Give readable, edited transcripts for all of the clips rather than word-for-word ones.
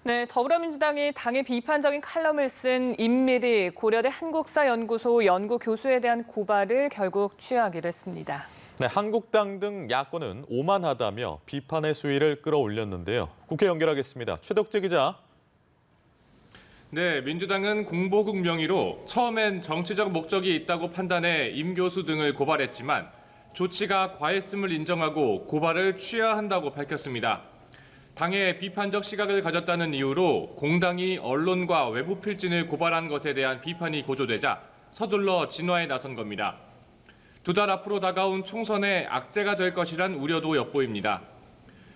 네, 더불어민주당이 당의 비판적인 칼럼을 쓴 임미리 고려대 한국사연구소 연구교수에 대한 고발을 결국 취하하기로 했습니다. 네, 한국당 등 야권은 오만하다며 비판의 수위를 끌어올렸는데요. 국회 연결하겠습니다. 최덕재 기자. 네, 민주당은 공보국 명의로 처음엔 정치적 목적이 있다고 판단해 임 교수 등을 고발했지만 조치가 과했음을 인정하고 고발을 취하한다고 밝혔습니다. 당의 비판적 시각을 가졌다는 이유로 공당이 언론과 외부 필진을 고발한 것에 대한 비판이 고조되자 서둘러 진화에 나선 겁니다. 두 달 앞으로 다가온 총선에 악재가 될 것이란 우려도 엿보입니다.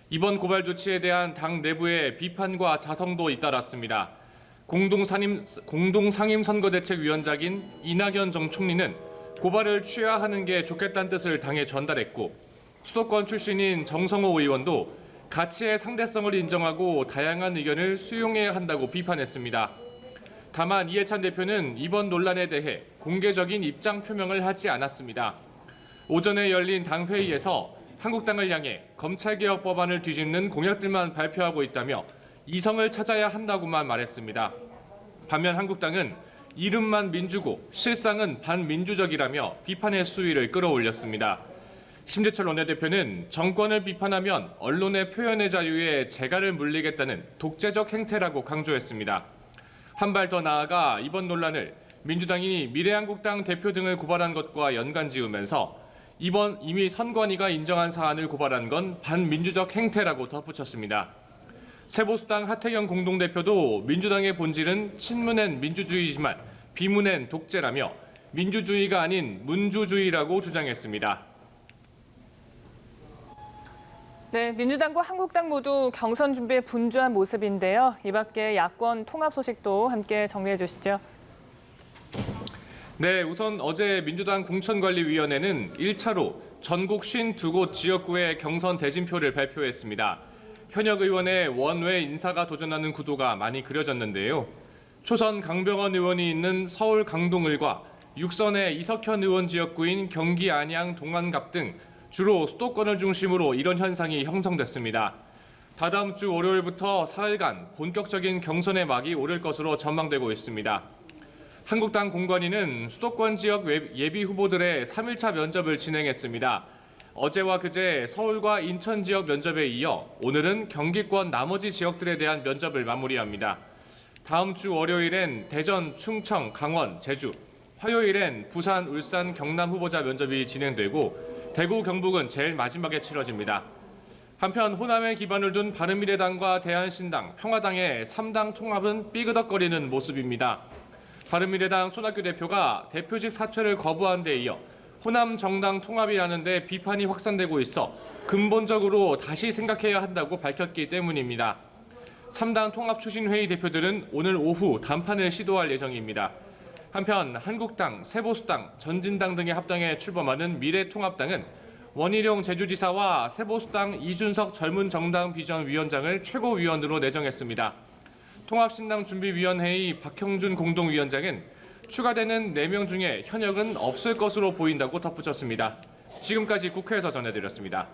이번 고발 조치에 대한 당 내부의 비판과 자성도 잇따랐습니다. 공동상임선거대책위원장인 이낙연 전 총리는 고발을 취하하는 게 좋겠다는 뜻을 당에 전달했고, 수도권 출신인 정성호 의원도 가치의 상대성을 인정하고 다양한 의견을 수용해야 한다고 비판했습니다. 다만 이해찬 대표는 이번 논란에 대해 공개적인 입장 표명을 하지 않았습니다. 오전에 열린 당 회의에서 한국당을 향해 검찰개혁 법안을 뒤집는 공약들만 발표하고 있다며 이성을 찾아야 한다고만 말했습니다. 반면 한국당은 이름만 민주고 실상은 반민주적이라며 비판의 수위를 끌어올렸습니다. 심재철 원내대표는 정권을 비판하면 언론의 표현의 자유에 재갈을 물리겠다는 독재적 행태라고 강조했습니다. 한 발 더 나아가 이번 논란을 민주당이 미래한국당 대표 등을 고발한 것과 연관지으면서 이번 이미 선관위가 인정한 사안을 고발한 건 반민주적 행태라고 덧붙였습니다. 새보수당 하태경 공동대표도 민주당의 본질은 친문엔 민주주의지만 비문엔 독재라며 민주주의가 아닌 문주주의라고 주장했습니다. 네, 민주당과 한국당 모두 경선 준비에 분주한 모습인데요. 이 밖에 야권 통합 소식도 함께 정리해 주시죠. 네, 우선 어제 민주당 공천관리위원회는 1차로 전국 52곳 지역구의 경선 대진표를 발표했습니다. 현역 의원의 원외 인사가 도전하는 구도가 많이 그려졌는데요. 초선 강병원 의원이 있는 서울 강동을과 6선의 이석현 의원 지역구인 경기 안양 동안갑 등 주로 수도권을 중심으로 이런 현상이 형성됐습니다. 다다음 주 월요일부터 사흘간 본격적인 경선의 막이 오를 것으로 전망되고 있습니다. 한국당 공관위는 수도권 지역 예비 후보들의 3일차 면접을 진행했습니다. 어제와 그제 서울과 인천 지역 면접에 이어 오늘은 경기권 나머지 지역들에 대한 면접을 마무리합니다. 다음 주 월요일엔 대전, 충청, 강원, 제주, 화요일엔 부산, 울산, 경남 후보자 면접이 진행되고 대구, 경북은 제일 마지막에 치러집니다. 한편 호남에 기반을 둔 바른미래당과 대한신당, 평화당의 3당 통합은 삐그덕거리는 모습입니다. 바른미래당 손학규 대표가 대표직 사퇴를 거부한 데 이어 호남 정당 통합이라는 데 비판이 확산되고 있어 근본적으로 다시 생각해야 한다고 밝혔기 때문입니다. 3당 통합추진회의 대표들은 오늘 오후 담판을 시도할 예정입니다. 한편 한국당, 새보수당, 전진당 등의 합당에 출범하는 미래통합당은 원희룡 제주지사와 새보수당 이준석 젊은정당 비전위원장을 최고위원으로 내정했습니다. 통합신당준비위원회의 박형준 공동위원장은 추가되는 4명 중에 현역은 없을 것으로 보인다고 덧붙였습니다. 지금까지 국회에서 전해드렸습니다.